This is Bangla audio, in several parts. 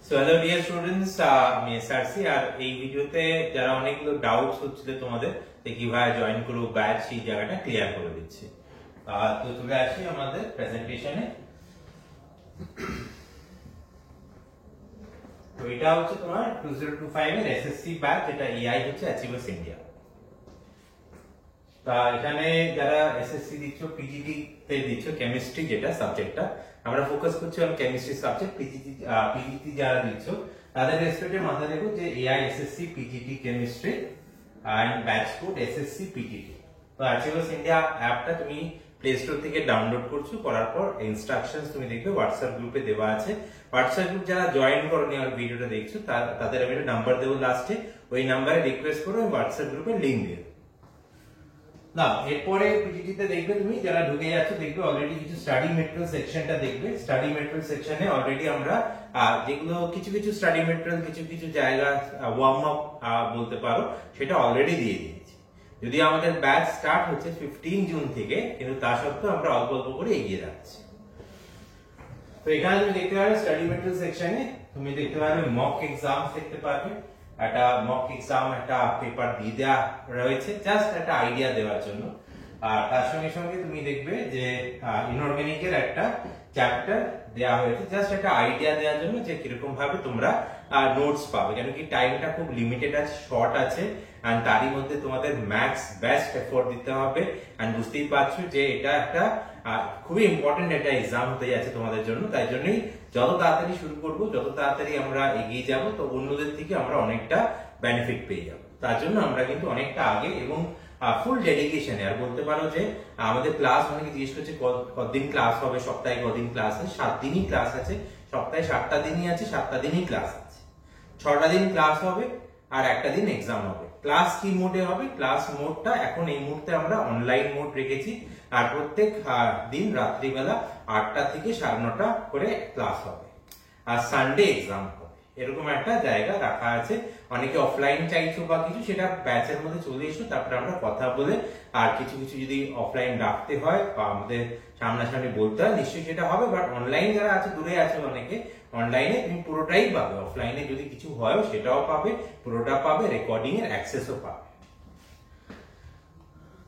সো হ্যালো ডিয়ার স্টুডেন্টস, আমি এসআরসি। আর এই ভিডিওতে যারা অনেকগুলো ডাউটস হচ্ছিল তোমাদের যে কিভাবে জয়েন করবো ব্যাচ, সেই জায়গাটা ক্লিয়ার করে দিচ্ছি। তো চলে আসি আমাদের প্রেজেন্টেশনে। তো এটা হচ্ছে তোমার 2025 এর এসএসসি ব্যাচ, যেটা এআই হচ্ছে অ্যাচিভার্স ইন্ডিয়া। তা এখানে যারা এসএসসি দিচ্ছ, পিজিটি তে দিচ্ছ কেমিস্ট্রি যেটা সাবজেক্টটা, আমরা ফোকাস করছি অন কেমিস্ট্রি সাবজেক্ট। পিজিটি যারা দিচ্ছ তাদের রেসপেক্টে মাথায় রেখো যে AI SSC PGT chemistry and batch code SSC PGT. তো অ্যাচিভার্স ইন্ডিয়া অ্যাপটা তুমি প্লে স্টোর থেকে ডাউনলোড করছো, করার পর ইনস্ট্রাকশনস তুমি দেখবে হোয়াটসঅ্যাপ গ্রুপে দেওয়া আছে। হোয়াটসঅ্যাপ গ্রুপ যারা জয়েন করনি আর ভিডিওটা দেখছো তাদের আমি একটা নাম্বার দেবো লাস্টে, ওই নাম্বারে রিকোয়েস্ট করো, হোয়াটসঅ্যাপ গ্রুপে লিংক দিয়ে না। এরপরে পিজিটি তে দেখবে তুমি যারা ঢুকে যাচ্ছে, দেখবে অলরেডি কিছু স্টাডি মেটেরিয়াল সেকশনটা দেখবে। স্টাডি মেটেরিয়াল সেকশনে অলরেডি আমরা যেগুলো কিছু কিছু স্টাডি মেটেরিয়াল কিছু কিছু জায়গা ওয়ার্ম আপ বলতে পারো, সেটা অলরেডি দিয়ে দিয়েছি। যদি আমাদের ব্যাচ স্টার্ট হচ্ছে 15 জুন থেকে, কিন্তু তা সত্ত্বেও আমরা অল্প অল্প করে এগিয়ে যাচ্ছি। তো এখানে তুমি দেখতে পারবে স্টাডি মেটেরিয়াল সেকশনে তুমি দেখতে পারবে মক এক্সাম দেখতে পারবে। একটা মক এক্সাম একটা পেপার দিয়ে দেওয়া রয়েছে, জাস্ট একটা আইডিয়া দেওয়ার জন্য। আর তার সঙ্গে সঙ্গে তুমি দেখবে যে ইনঅর্গানিকের একটা চ্যাপ্টার দেওয়া হয়েছে, জাস্ট একটা আইডিয়া দেওয়ার জন্য যে কিরকম ভাবে তোমরা নোটস পাবে। কেন কি টাইমটা খুব লিমিটেড আছে, শর্ট আছে, এন্ড তারই মধ্যে তোমাদের ম্যাক্স বেস্ট এফোর্ট দিতে হবে। এন্ড বুঝতেই পারছো যে এটা একটা খুবই ইম্পর্টেন্ট একটা এক্সাম হতে যাচ্ছে তোমাদের জন্য। তাই জন্যই যত তাড়াতাড়ি শুরু করবো, যত তাড়াতাড়ি আমরা এগিয়ে যাব, তো অন্যদের থেকে আমরা অনেকটা বেনিফিট পেয়ে যাবো। তার জন্য আমরা কিন্তু অনেকটা আগে এবং ফুল ডেডিকেশনে। আর বলতে পারো যে আমাদের ক্লাস অনেকে জিজ্ঞেস করছে কতদিন ক্লাস হবে, সপ্তাহে কদিন ক্লাস আছে। 7 দিনই ক্লাস আছে, সপ্তাহে 7টা দিনই আছে, 7টা দিনই ক্লাস আছে। 6টা দিন ক্লাস হবে আর একটা দিন এক্সাম হবে। ক্লাস কি মোডে হবে? ক্লাস মোডটা এখন এই মুহূর্তে আমরা অনলাইন মোড রেখেছি। আর প্রত্যেক দিন রাত্রিবেলা 8টা থেকে 9:30 করে ক্লাস হবে, আর সানডে এক্সাম হবে। এরকম একটা জায়গা রাখা আছে। অনেকে অফলাইন চাইছো বা কিছু, সেটা ব্যাচের মধ্যে চলে এসো, তারপরে আমরা কথা বলে আর কিছু কিছু যদি অফলাইন রাখতে হয় বা আমাদের সামনাসামনি বলতে হয়, নিশ্চয়ই সেটা হবে। বাট অনলাইন যারা আছে, দূরে আছে অনেকে, অনলাইনে তুমি পুরোটাই পাবে। অফলাইনে যদি কিছু হয় সেটাও পাবে, পুরোটা পাবে, রেকর্ডিং এর অ্যাক্সেসও পাবে।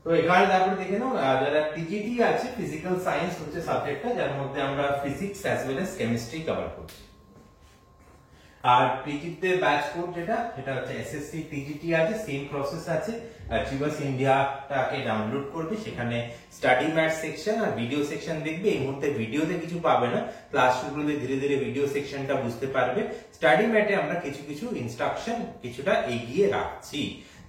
তো এখানে তারপরে দেখে নাও যারা পিজিটি আছে, ফিজিক্যাল সায়েন্স হচ্ছে সাবজেক্টটা, যার মধ্যে আমরা physics as well as chemistry cover করছি। আর পিজিটি ব্যাচ কোড যেটা হচ্ছে এসএসসি পিজিটি আছে, সেম প্রসেস আছে। অ্যাচিভার্স ইন্ডিয়াটাকে ডাউনলোড করবে, সেখানে স্টাডি ম্যাট সেকশন আর ভিডিও সেকশন দেখবে। এই মুহূর্তে ভিডিওতে কিছু পাবে না, ক্লাসগুলোতে ধীরে ধীরে ভিডিও সেকশনটা বুঝতে পারবে। স্টাডি ম্যাটে আমরা কিছু কিছু ইনস্ট্রাকশন কিছুটা এগিয়ে রাখছি।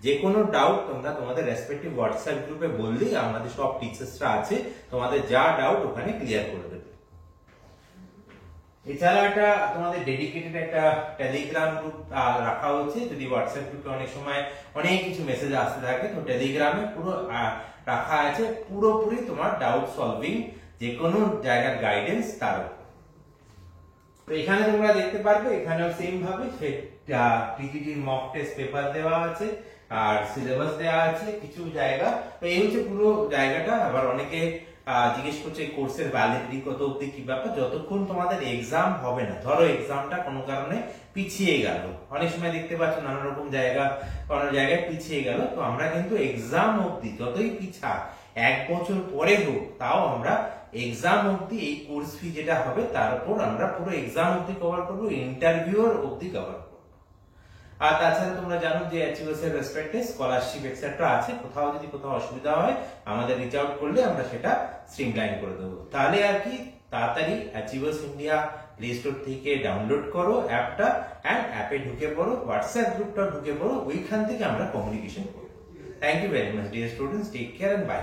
যে কোনো ডাউট তোমরা তোমাদের রেসপেক্টিভ হোয়াটসঅ্যাপ গ্রুপে বললেই আমাদের সব টিচার্সরা আছে, তোমাদের যা ডাউট ওখানে ক্লিয়ার করে দেবে। এছাড়া একটা তোমাদের ডেডিকেটেড একটা টেলিগ্রাম গ্রুপ রাখা হচ্ছে। যদি হোয়াটসঅ্যাপ গ্রুপে অনেক সময় অনেক কিছু মেসেজ আসতে থাকে, তো টেলিগ্রামে পুরো রাখা আছে পুরোপুরি তোমার ডাউট সলভিং, যে কোনো জায়গার গাইডেন্স তার উপর। তো এখানে তোমরা দেখতে পারবে, এখানেও সেম ভাবে পিজিটির মক টেস্ট পেপার দেওয়া আছে আর সিলেবাস দেওয়া আছে কিছু জায়গা। তো এই হচ্ছে পুরো জায়গাটা। আবার অনেকে জিজ্ঞেস করছে কোর্সের ভ্যালিডিটি কত অবধি, কি ব্যাপার। যতক্ষণ তোমাদের এক্সাম হবে না, ধরো এক্সামটা কোনো কারণে পিছিয়ে গেল, অনেক সময় দেখতে পাচ্ছ নানা রকম জায়গা কোনো জায়গায় পিছিয়ে গেল, তো আমরা কিন্তু এক্সাম অবধি যতই পিছা 1 বছর পরে হোক, তাও আমরা এক্সাম অবধি এই কোর্স ফি যেটা হবে তার উপর আমরা পুরো এক্সাম অবধি কভার করবো, ইন্টারভিউর অবধি কভার করবো। আর তাছাড়া তোমরা জানো যে অ্যাচিভার্স এর রেসপেক্টে স্কলারশিপ এক্সেট্রা আছে। যদি কোথাও অসুবিধা হয় আমাদের রিচ আউট করলে আমরা সেটা স্ট্রিমলাইন করে দেবো। তাহলে আর কি, তাড়াতাড়ি অ্যাচিভার্স ইন্ডিয়া প্লে স্টোর থেকে ডাউনলোড করো অ্যাপটা, এন্ড অ্যাপে ঢুকে পড়ো, হোয়াটসঅ্যাপ গ্রুপটা ঢুকে পড়ো, ওইখান থেকে আমরা কমিউনিকেশন করবো। Thank you very much dear students, take care and by.